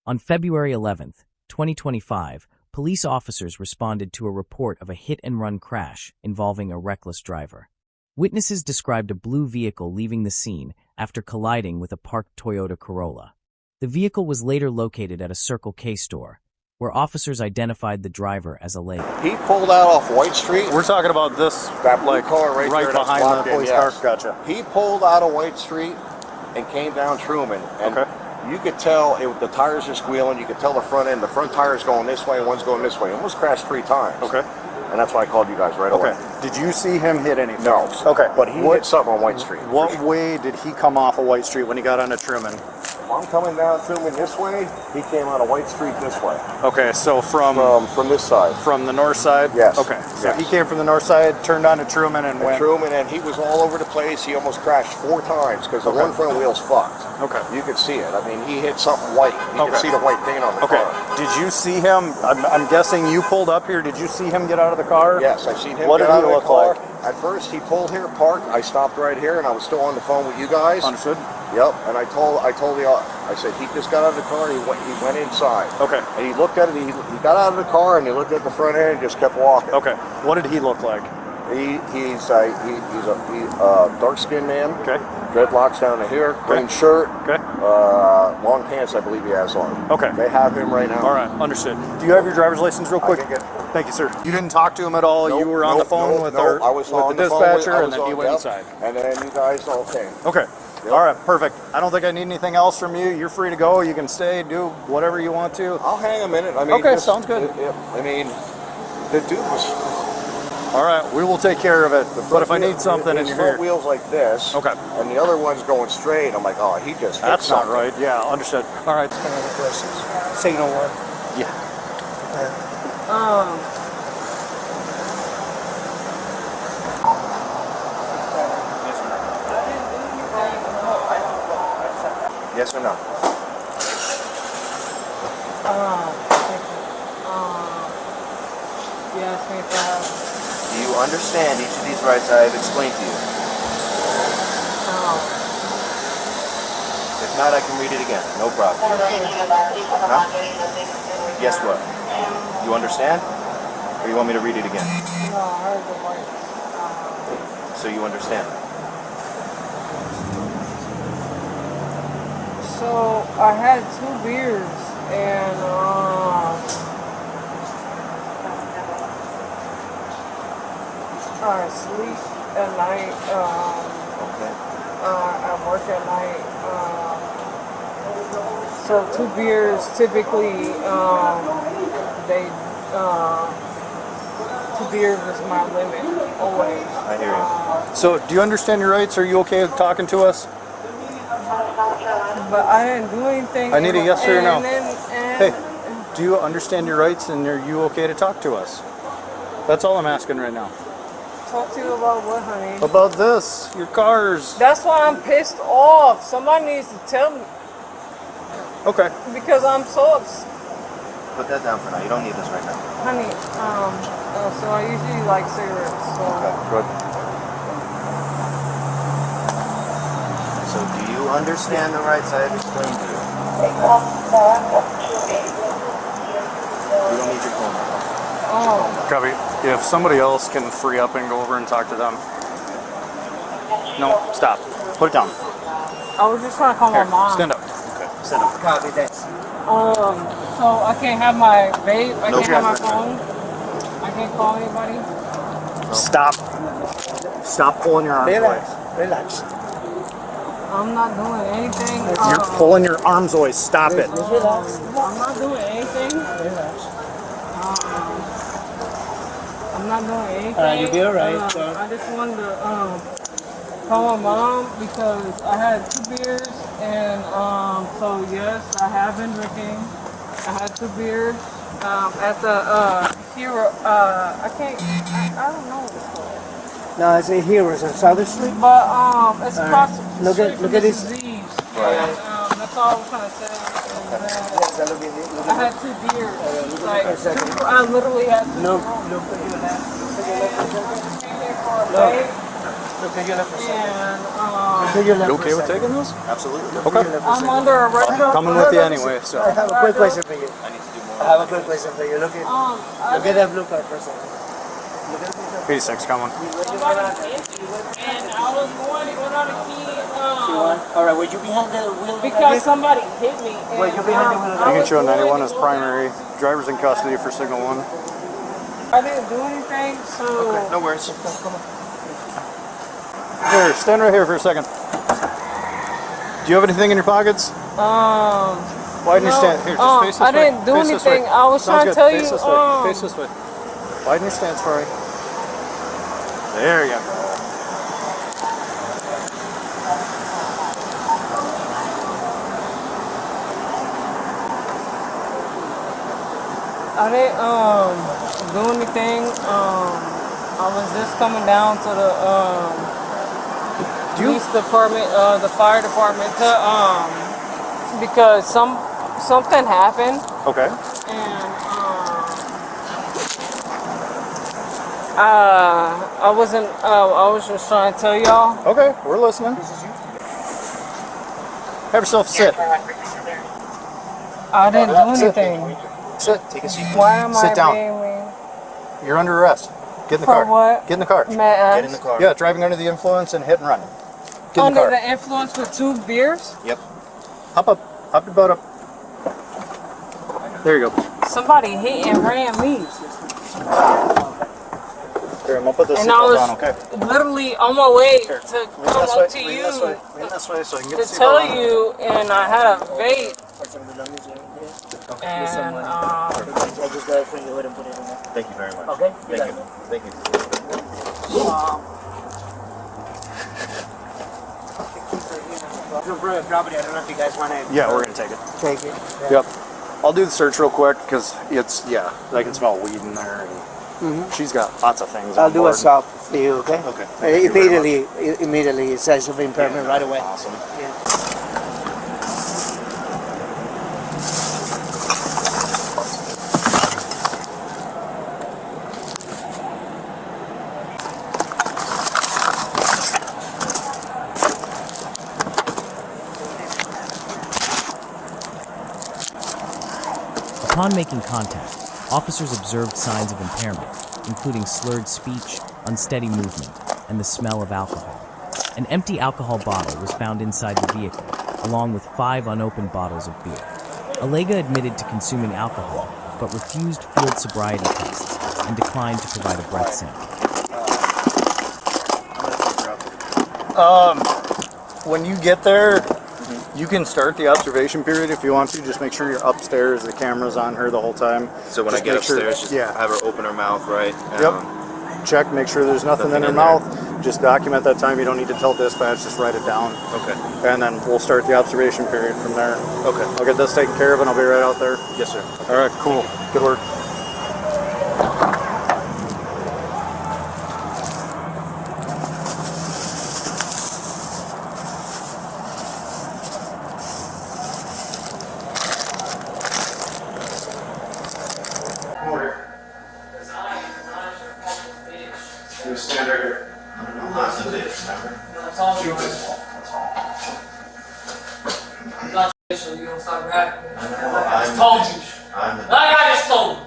On February 11, 2025, police officers responded to a report of a hit-and-run crash involving a reckless driver. Witnesses described a blue vehicle leaving the scene after colliding with a parked Toyota Corolla. The vehicle was later located at a Circle K store, where officers identified the driver as Alleigha. He pulled out off White Street. We're talking about this, that blue car right there, behind the police car. Gotcha. He pulled out of White Street and came down Truman. And you could tell the tires are squealing. You could tell the front tire's going this way, one's going this way. It almost crashed 3 times. Okay. And that's why I called you guys right away. Did you see him hit anything? No. Okay. But he hit something on White Street. What way did he come off of White Street when he got onto Truman? If I'm coming down Truman this way, he came out of White Street this way. Okay, so from this side. From the north side? Yes. Okay, so he came from the north side, turned onto Truman and went... Truman, and he was all over the place. He almost crashed 4 times because the one front wheel's fucked. Okay. You could see it. I mean, he hit something white. You could see the white paint on the car. Did you see him? I'm guessing you pulled up here. Did you see him get out of the car? Yes, I seen him get out of the car. Like? At first, he pulled here, parked. I stopped right here, and I was still on the phone with you guys. Understood. Yep. And I said he just got out of the car. And he went inside. Okay. And he looked at it. He got out of the car and he looked at the front end and just kept walking. Okay. What did he look like? He's a dark-skinned man. Okay. Dreadlocks down to here. Green shirt. Okay. Long pants, I believe he has on. Okay. They have him right now. All right. Understood. Do you have your driver's license real quick? Thank you, sir. You didn't talk to him at all? Nope, you were on the phone with the dispatcher, and then he went inside. And then you guys all came. Okay. Yep. All right, perfect. I don't think I need anything else from you. You're free to go. You can stay, do whatever you want to. I'll hang a minute. I mean, okay, sounds good. I mean, the dude was... All right, we will take care of it. But if I need something and you're here... His front wheel's like this. Okay. And the other one's going straight. I'm like, oh, he just hit That's something. not right. Yeah, understood. All right. Other questions? Signal 1. Yeah. Yes or no? Yes, me five. Do you understand each of these rights I have explained to you? No. If not, I can read it again. No problem. Huh? Guess what? You understand? Or you want me to read it again? No, I heard the rights. So you understand? So I had 2 beers and I sleep at night. I work at night. So 2 beers typically 2 beers is my limit always. I hear you. So do you understand your rights? Are you okay with talking to us? But I didn't do anything. I need a yes or a no. Hey, do you understand your rights and are you okay to talk to us? That's all I'm asking right now. talk to you about what, honey? About this, your cars. That's why I'm pissed off. Somebody needs to tell me. Okay. Because I'm so upset. Put that down for now. You don't need this right now. Honey, so I usually like cigarettes. So. Okay, good. So do you understand the rights I have explained to you? You don't need your phone right now. Oh. Copy. If somebody else can free up and go over and talk to them. No, stop. Put it down. I was just trying to call my mom. Stand up. Okay, stand up. Copy, thanks. So I can't have my vape. I No, can't have my yes, phone. I can't call anybody. Stop. Stop pulling your arms away. Relax, relax. I'm not doing anything. You're pulling your arms away. Stop it. Just relax. I'm not doing anything. Relax. I'm not doing anything. Alright, you'll be alright. I just wanted to call my mom because I had 2 beers and so yes, I have been drinking. I had 2 beers at the Hero. I don't know what it's called. No, it's a Heroes on Southern Street. But it's across Look at this. disease. And, that's all I was trying to say. And, I had 2 beers. Like, I literally had 2. Look. Came here for a vape. Look at your left for a second. And Look at your left You for okay a with second. taking those? Absolutely. Okay. I'm under arrest. Coming with you anyway, so. I have a quick question for you. I need to do more. I have a quick question for you. Look at that blue card for a second. Look at that blue 86 coming. Somebody hit me, and I was going to go down the key. card. All right, would you behind the wheel? Because somebody hit me. And, Wait, you behind the wheel? You can show 91 as primary. Driver's in custody for signal 1. I didn't do anything, so. No worries. Here, stand right here for a second. Do you have anything in your pockets? Why didn't you stand? Here, just face this way. I didn't do Face this way. anything. I was Sounds trying to good. tell Face you. this way. Face this way. Why didn't you stand, sorry? There you go. I didn't do anything. I was just coming down to the police department, the fire department, to because something happened, Okay. and I wasn't. I was just trying to tell y'all. Okay, we're listening. Have yourself sit. I didn't do anything. Sit. Take a seat. Why am Sit I down. being You're under arrest. Get in the for car. what? Get in the car. May I Get in the ask? car. Yeah, driving under the influence and hit and run. Get in the Under car. the influence with 2 beers? Yep. Hop up. Hop your butt up. There you go. Somebody hit and ran me. Here, I'm gonna put this And I seatbelt was on, okay? literally on my way Here. to Lean come this up way. to Lean you this way. Lean this way so I can get to the seatbelt tell on. you, and I had a vape, and I just got it for you. Go ahead and put it in there. Thank you very much. Okay? Thank you. Thank you. Property. I don't know if you guys want to Yeah, we're gonna take it. take it. Yep. I'll do the search real quick because it's, yeah, I can smell weed in there. And she's got lots of things. I'll on do board. a stop for you, okay? Okay. Thank you very Immediately, it says of impairment right away. Awesome. Yeah. Upon making contact, officers observed signs of impairment, including slurred speech, unsteady movement, and the smell of alcohol. An empty alcohol bottle was found inside the vehicle, along with 5 unopened bottles of beer. Alleigha admitted to consuming alcohol, but refused field sobriety tests and declined to provide a breath sample. When you get there, you can start the observation period if you want to. Just make sure you're upstairs. The camera's on her the whole time. So when Just I get make sure- upstairs, just yeah. have her open her mouth, right? Check, make sure there's nothing in her Nothing in mouth. Just document that time. You don't need to tell dispatch, just write it down. Okay. And then we'll start the observation period from there. Okay. I'll get this taken care of and I'll be right out there. Yes, sir. All right, cool. Good work. You stand right here. You don't stop rapping. I just told you. Like I just told you.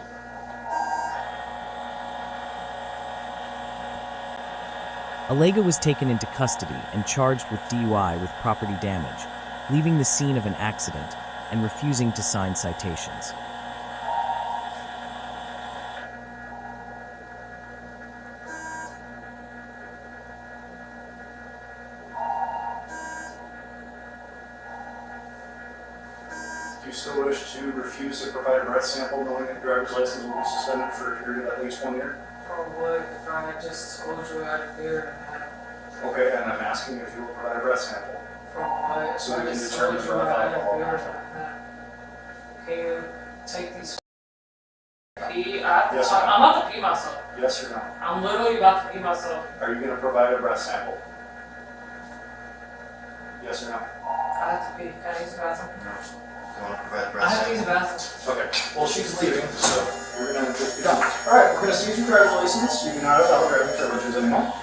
Alleigha was taken into custody and charged with DUI with property damage, leaving the scene of an accident and refusing to sign citations. Do you still wish to refuse to provide a breath sample knowing that your driver's license will be suspended for a period of at least 1 year? For what? If I just told you out of there. Okay, and I'm asking if you will provide a breath sample. For what? So we I can just determine told you your out alcohol of content. there. Can you take these? Pee? Yes, ma'am. I'm about to pee myself. Yes or no? I'm literally about to pee myself. Are you going to provide a breath sample? Yes or no? I have to pee. Can I use the bathroom? You want to provide a I breath have to use sample? the bathroom. Okay. Well, she's leaving, so we're going to just be done. All right, we're going to seize your driver's license. You do not have valid driving privileges anymore.